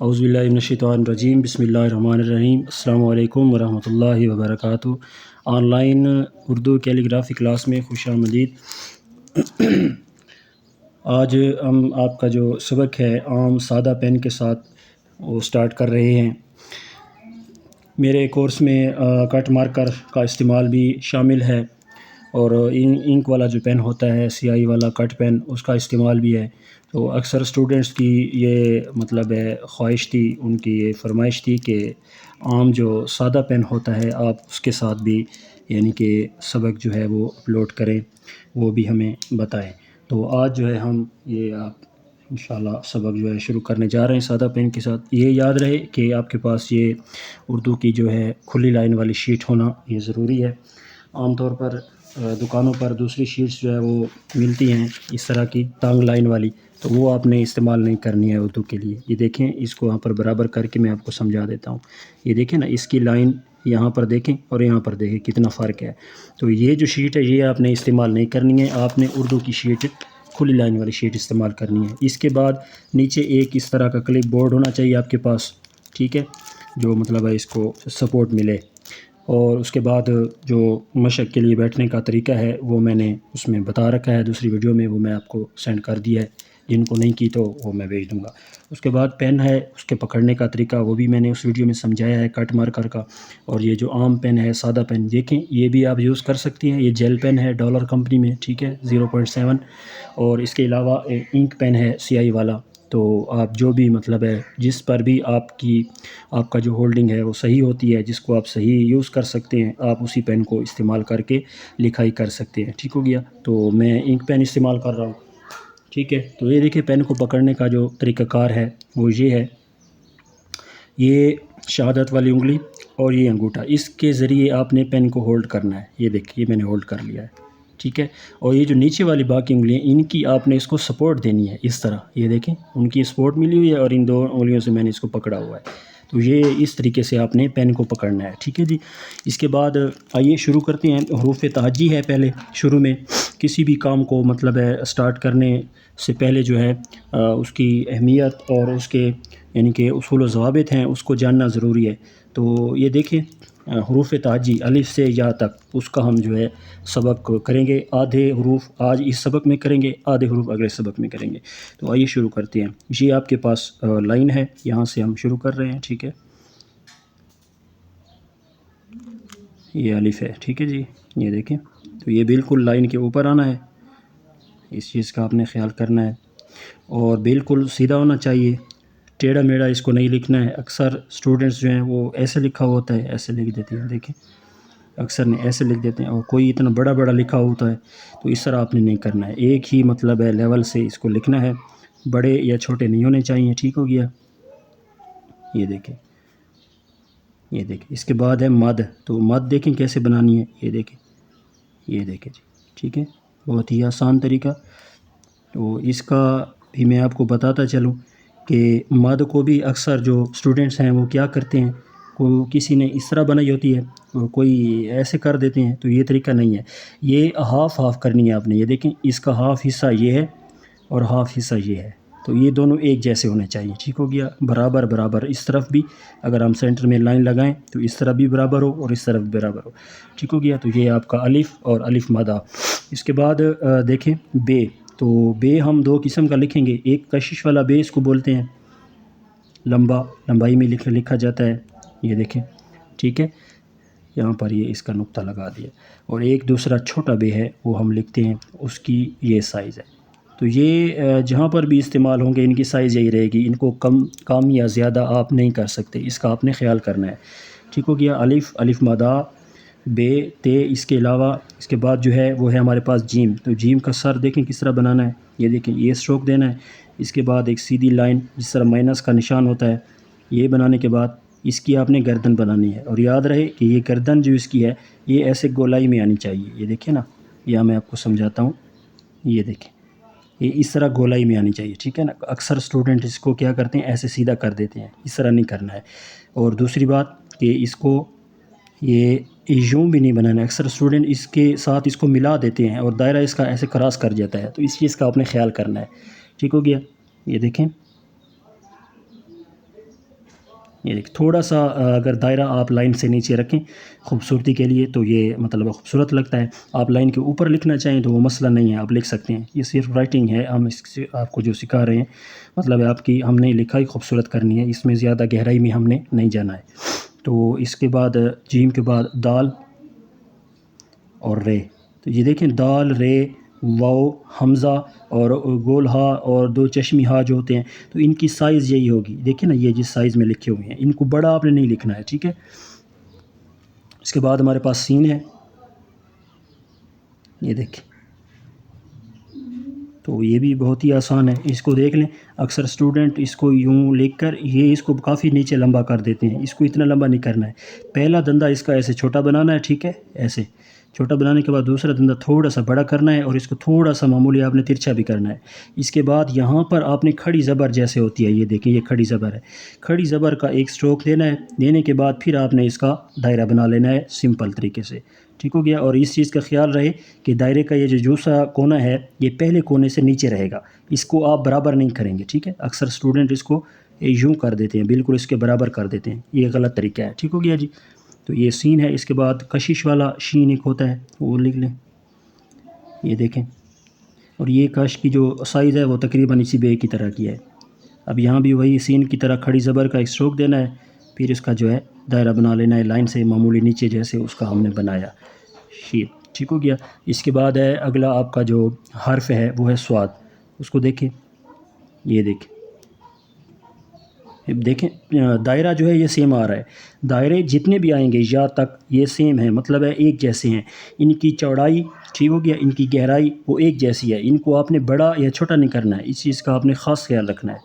اعوذ باللہ من الشیطان الرجیم، بسم اللہ الرحمن الرحیم۔ السلام علیکم ورحمۃ اللہ وبرکاتہ۔ On line Urdu calligraphy class میں خوش آمدید۔ آج ہم آپ کا جو سبق ہے عام سادہ پین کے ساتھ وہ سٹارٹ کر رہے ہیں۔ میرے کورس میں کٹ مارکر کا استعمال بھی شامل ہے، اور انک والا جو پین ہوتا ہے، سیاہی والا کٹ پین، اس کا استعمال بھی ہے۔ تو اکثر اسٹوڈنٹس کی یہ مطلب ہے خواہش تھی، ان کی یہ فرمائش تھی کہ عام جو سادہ پین ہوتا ہے آپ اس کے ساتھ بھی یعنی کہ سبق جو ہے وہ اپلوڈ کریں، وہ بھی ہمیں بتائیں۔ تو آج جو ہے ہم یہ انشاءاللہ سبق جو ہے شروع کرنے جا رہے ہیں سادہ پین کے ساتھ۔ یہ یاد رہے کہ آپ کے پاس یہ اردو کی جو ہے کھلی لائن والی شیٹ ہونا یہ ضروری ہے۔ عام طور پر دکانوں پر دوسری شیٹس جو ہے وہ ملتی ہیں اس طرح کی تانگ لائن والی، تو وہ آپ نے استعمال نہیں کرنی ہے اردو کے لیے۔ یہ دیکھیں، اس کو یہاں پر برابر کر کے میں آپ کو سمجھا دیتا ہوں۔ یہ دیکھیں نا، اس کی لائن یہاں پر دیکھیں اور یہاں پر دیکھیں کتنا فرق ہے۔ تو یہ جو شیٹ ہے یہ آپ نے استعمال نہیں کرنی ہے، آپ نے اردو کی شیٹ کھلی لائن والی شیٹ استعمال کرنی ہے۔ اس کے بعد نیچے ایک اس طرح کا کلپ بورڈ ہونا چاہیے آپ کے پاس، ٹھیک ہے، جو مطلب ہے اس کو سپورٹ ملے۔ اور اس کے بعد جو مشق کے لیے بیٹھنے کا طریقہ ہے وہ میں نے اس میں بتا رکھا ہے دوسری ویڈیو میں، وہ میں آپ کو سینڈ کر دیا ہے، جن کو نہیں کی تو وہ میں بھیج دوں گا۔ اس کے بعد پین ہے، اس کے پکڑنے کا طریقہ وہ بھی میں نے اس ویڈیو میں سمجھایا ہے کٹ مارکر کا۔ اور یہ جو عام پین ہے سادہ پین، دیکھیں یہ بھی آپ یوز کر سکتی ہیں۔ یہ جیل پین ہے ڈالر کمپنی میں، ٹھیک ہے، 0.7۔ اور اس کے علاوہ انک پین ہے سیاہی والا۔ تو آپ جو بھی مطلب ہے جس پر بھی آپ کا جو ہولڈنگ ہے وہ صحیح ہوتی ہے، جس کو آپ صحیح یوز کر سکتے ہیں، آپ اسی پین کو استعمال کر کے لکھائی کر سکتے ہیں، ٹھیک ہو گیا۔ تو میں انک پین استعمال کر رہا ہوں، ٹھیک ہے۔ تو یہ دیکھیں پین کو پکڑنے کا جو طریقہ کار ہے وہ یہ ہے، یہ شہادت والی انگلی اور یہ انگوٹھا، اس کے ذریعے آپ نے پین کو ہولڈ کرنا ہے۔ یہ دیکھیں، یہ میں نے ہولڈ کر لیا ہے، ٹھیک ہے۔ اور یہ جو نیچے والی باقی انگلیاں، ان کی آپ نے اس کو سپورٹ دینی ہے اس طرح، یہ دیکھیں ان کی سپورٹ ملی ہوئی ہے اور ان دو انگلیوں سے میں نے اس کو پکڑا ہوا ہے۔ تو یہ اس طریقے سے آپ نے پین کو پکڑنا ہے، ٹھیک ہے جی۔ اس کے بعد آئیے شروع کرتے ہیں۔ حروف تہجی ہے پہلے شروع میں کسی بھی کام کو مطلب ہے سٹارٹ کرنے سے پہلے جو ہے اس کی اہمیت اور اس کے یعنی کہ اصول و ضوابط ہیں اس کو جاننا ضروری ہے۔ تو یہ دیکھیں حروف تہجی الف سے یا تک، اس کا ہم جو ہے سبق کریں گے۔ آدھے حروف آج اس سبق میں کریں گے، آدھے حروف اگلے سبق میں کریں گے۔ تو آئیے شروع کرتے ہیں۔ یہ آپ کے پاس لائن ہے، یہاں سے ہم شروع کر رہے ہیں، ٹھیک ہے۔ یہ الف ہے، ٹھیک ہے جی، یہ دیکھیں۔ تو یہ بالکل لائن کے اوپر آنا ہے، اس چیز کا آپ نے خیال کرنا ہے، اور بالکل سیدھا ہونا چاہیے، ٹیڑھا میڑھا اس کو نہیں لکھنا ہے۔ اکثر اسٹوڈنٹس جو ہیں وہ ایسے لکھا ہوتا ہے، ایسے لکھ دیتے ہیں، دیکھیں اکثر نے ایسے لکھ دیتے ہیں، اور کوئی اتنا بڑا بڑا لکھا ہوتا ہے، تو اس طرح آپ نے نہیں کرنا ہے۔ ایک ہی مطلب ہے لیول سے اس کو لکھنا ہے، بڑے یا چھوٹے نہیں ہونے چاہیے، ٹھیک ہو گیا۔ یہ دیکھیں، یہ دیکھیں۔ اس کے بعد ہے مد، تو مد دیکھیں کیسے بنانی ہے، یہ دیکھیں، یہ دیکھیں جی، ٹھیک ہے، بہت ہی آسان طریقہ۔ تو اس کا بھی میں آپ کو بتاتا چلوں کہ مد کو بھی اکثر جو اسٹوڈنٹس ہیں وہ کیا کرتے ہیں، کسی نے اس طرح بنائی ہوتی ہے، کوئی ایسے کر دیتے ہیں، تو یہ طریقہ نہیں ہے۔ یہ ہاف ہاف کرنی ہے آپ نے، یہ دیکھیں اس کا ہاف حصہ یہ ہے اور ہاف حصہ یہ ہے، تو یہ دونوں ایک جیسے ہونے چاہیے، ٹھیک ہو گیا، برابر برابر۔ اس طرف بھی اگر ہم سینٹر میں لائن لگائیں تو اس طرف بھی برابر ہو اور اس طرف بھی برابر ہو، ٹھیک ہو گیا۔ تو یہ آپ کا الف اور الف مدہ۔ اس کے بعد دیکھیں بے، تو بے ہم دو قسم کا لکھیں گے، ایک کشش والا بے اس کو بولتے ہیں، لمبائی میں لکھا جاتا ہے، یہ دیکھیں، ٹھیک ہے، یہاں پر یہ اس کا نقطہ لگا دیا۔ اور ایک دوسرا چھوٹا بے ہے، وہ ہم لکھتے ہیں، اس کی یہ سائز ہے۔ تو یہ جہاں پر بھی استعمال ہوں گے ان کی سائز یہی رہے گی، ان کو کم یا زیادہ آپ نہیں کر سکتے، اس کا آپ نے خیال کرنا ہے، ٹھیک ہو گیا۔ الف، الف مدہ، بے، تے، اس کے علاوہ اس کے بعد جو ہے وہ ہے ہمارے پاس جیم۔ تو جیم کا سر دیکھیں کس طرح بنانا ہے، یہ دیکھیں یہ اسٹروک دینا ہے، اس کے بعد ایک سیدھی لائن جس طرح مائنس کا نشان ہوتا ہے، یہ بنانے کے بعد اس کی آپ نے گردن بنانی ہے، اور یاد رہے کہ یہ گردن جو اس کی ہے یہ ایسے گولائی میں آنی چاہیے، یہ دیکھیں نا، یہ میں آپ کو سمجھاتا ہوں، یہ دیکھیں یہ اس طرح گولائی میں آنی چاہیے، ٹھیک ہے نا۔ اکثر اسٹوڈنٹ اس کو کیا کرتے ہیں، ایسے سیدھا کر دیتے ہیں، اس طرح نہیں کرنا ہے۔ اور دوسری بات کہ اس کو یہ یوں بھی نہیں بنانا ہے، اکثر اسٹوڈنٹ اس کے ساتھ اس کو ملا دیتے ہیں اور دائرہ اس کا ایسے کراس کر جاتا ہے، تو اس چیز کا آپ نے خیال کرنا ہے، ٹھیک ہو گیا۔ یہ دیکھیں یہ دیکھ تھوڑا سا اگر دائرہ آپ لائن سے نیچے رکھیں خوبصورتی کے لیے تو یہ مطلب خوبصورت لگتا ہے. آپ لائن کے اوپر لکھنا چاہیں تو وہ مسئلہ نہیں ہے, آپ لکھ سکتے ہیں. یہ صرف رائٹنگ ہے, ہم اس سے آپ کو جو سکھا رہے ہیں مطلب آپ کی ہم نے لکھائی خوبصورت کرنی ہے, اس میں زیادہ گہرائی میں ہم نے نہیں جانا ہے. تو اس کے بعد جیم کے بعد دال اور رے. تو یہ دیکھیں دال رے واو حمزہ اور گول ہا اور دو چشمی ہا جو ہوتے ہیں تو ان کی سائز یہی ہوگی. دیکھیں نا یہ جس سائز میں لکھے ہوئے ہیں ان کو بڑا آپ نے نہیں لکھنا ہے, ٹھیک ہے. اس کے بعد ہمارے پاس سین ہے, یہ دیکھیں تو یہ بھی بہت ہی آسان ہے, اس کو دیکھ لیں. اکثر اسٹوڈنٹ اس کو یوں لکھ کر یہ اس کو کافی نیچے لمبا کر دیتے ہیں, اس کو اتنا لمبا نہیں کرنا ہے. پہلا دندہ اس کا ایسے چھوٹا بنانا ہے, ٹھیک ہے, ایسے چھوٹا بنانے کے بعد دوسرا دندہ تھوڑا سا بڑا کرنا ہے اور اس کو تھوڑا سا معمولی آپ نے ترچھا بھی کرنا ہے. اس کے بعد یہاں پر آپ نے کھڑی زبر جیسے ہوتی ہے, یہ دیکھیں یہ کھڑی زبر ہے, کھڑی زبر کا ایک سٹروک دینا ہے. دینے کے بعد پھر آپ نے اس کا دائرہ بنا لینا ہے سمپل طریقے سے, ٹھیک ہو گیا. اور اس چیز کا خیال رہے کہ دائرے کا یہ جو دوسرا کونا ہے یہ پہلے کونے سے نیچے رہے گا, اس کو آپ برابر نہیں کریں گے, ٹھیک ہے. اکثر اسٹوڈنٹ اس کو یوں کر دیتے ہیں, بالکل اس کے برابر کر دیتے ہیں, یہ غلط طریقہ ہے, ٹھیک ہو گیا جی. تو یہ سین ہے. اس کے بعد کشش والا شین ایک ہوتا ہے وہ لکھ لیں, یہ دیکھیں. اور یہ کش کی جو سائز ہے وہ تقریباً اسی بے کی طرح کی ہے. اب یہاں بھی وہی سین کی طرح کھڑی زبر کا ایک سٹروک دینا ہے, پھر اس کا جو ہے دائرہ بنا لینا ہے لائن سے معمولی نیچے جیسے اس کا ہم نے بنایا شین, ٹھیک ہو گیا. اس کے بعد ہے اگلا آپ کا جو حرف ہے وہ ہے سواد. اس کو دیکھیں, یہ دیکھیں دائرہ جو ہے یہ سیم آ رہا ہے. دائرے جتنے بھی آئیں گے یا تک یہ سیم ہیں, مطلب ہے ایک جیسے ہیں. ان کی چوڑائی ٹھیک ہو گیا, ان کی گہرائی وہ ایک جیسی ہے. ان کو آپ نے بڑا یا چھوٹا نہیں کرنا ہے, اس چیز کا آپ نے خاص خیال رکھنا ہے.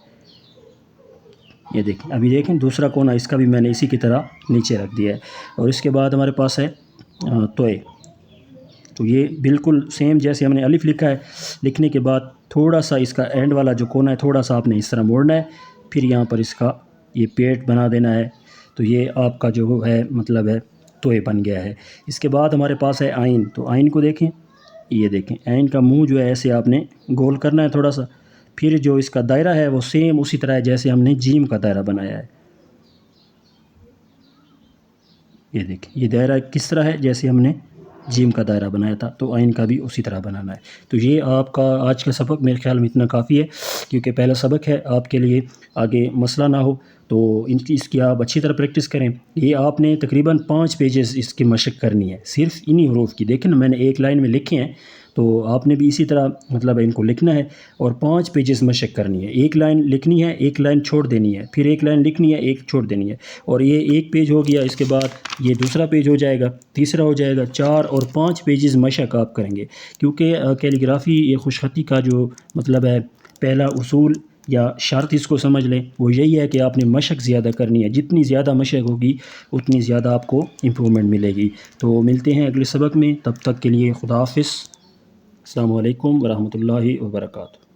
یہ دیکھیں, ابھی دیکھیں دوسرا کونا اس کا بھی میں نے اسی کی طرح نیچے رکھ دیا ہے. اور اس کے بعد ہمارے پاس ہے توئے. تو یہ بالکل سیم جیسے ہم نے الف لکھا ہے, لکھنے کے بعد تھوڑا سا اس کا اینڈ والا جو کونا ہے تھوڑا سا آپ نے اس طرح موڑنا ہے, پھر یہاں پر اس کا یہ پیٹ بنا دینا ہے. تو یہ آپ کا جو ہے مطلب ہے توئے بن گیا ہے. اس کے بعد ہمارے پاس ہے آئین. تو آئین کو دیکھیں, یہ دیکھیں عین کا منہ جو ہے ایسے آپ نے گول کرنا ہے تھوڑا سا, پھر جو اس کا دائرہ ہے وہ سیم اسی طرح ہے جیسے ہم نے جیم کا دائرہ بنایا ہے. یہ دیکھیں یہ دائرہ کس طرح ہے جیسے ہم نے جیم کا دائرہ بنایا تھا, تو آئین کا بھی اسی طرح بنانا ہے. تو یہ آپ کا آج کا سبق میرے خیال میں اتنا کافی ہے, کیونکہ پہلا سبق ہے, آپ کے لیے آگے مسئلہ نہ ہو. تو اس کی آپ اچھی طرح پریکٹس کریں. یہ آپ نے تقریباً 5 پیجز اس کی مشق کرنی ہے صرف انہی حروف کی. دیکھیں نا میں نے ایک لائن میں لکھے ہیں, تو آپ نے بھی اسی طرح مطلب ان کو لکھنا ہے اور 5 پیجز مشق کرنی ہے. ایک لائن لکھنی ہے, ایک لائن چھوڑ دینی ہے, پھر ایک لائن لکھنی ہے, ایک چھوڑ دینی ہے. اور یہ ایک پیج ہو گیا, اس کے بعد یہ دوسرا پیج ہو جائے گا, تیسرا ہو جائے گا, 4 اور 5 پیجز مشق آپ کریں گے. کیونکہ کیلیگرافی یہ خوش خطی کا جو مطلب ہے پہلا اصول یا شرط اس کو سمجھ لیں وہ یہی ہے کہ آپ نے مشق زیادہ کرنی ہے. جتنی زیادہ مشق ہوگی اتنی زیادہ آپ کو امپرومنٹ ملے گی. تو ملتے ہیں اگلے سبق میں, تب تک کے لیے خدا حافظ. السلام علیکم ورحمۃ اللہ وبرکاتہ.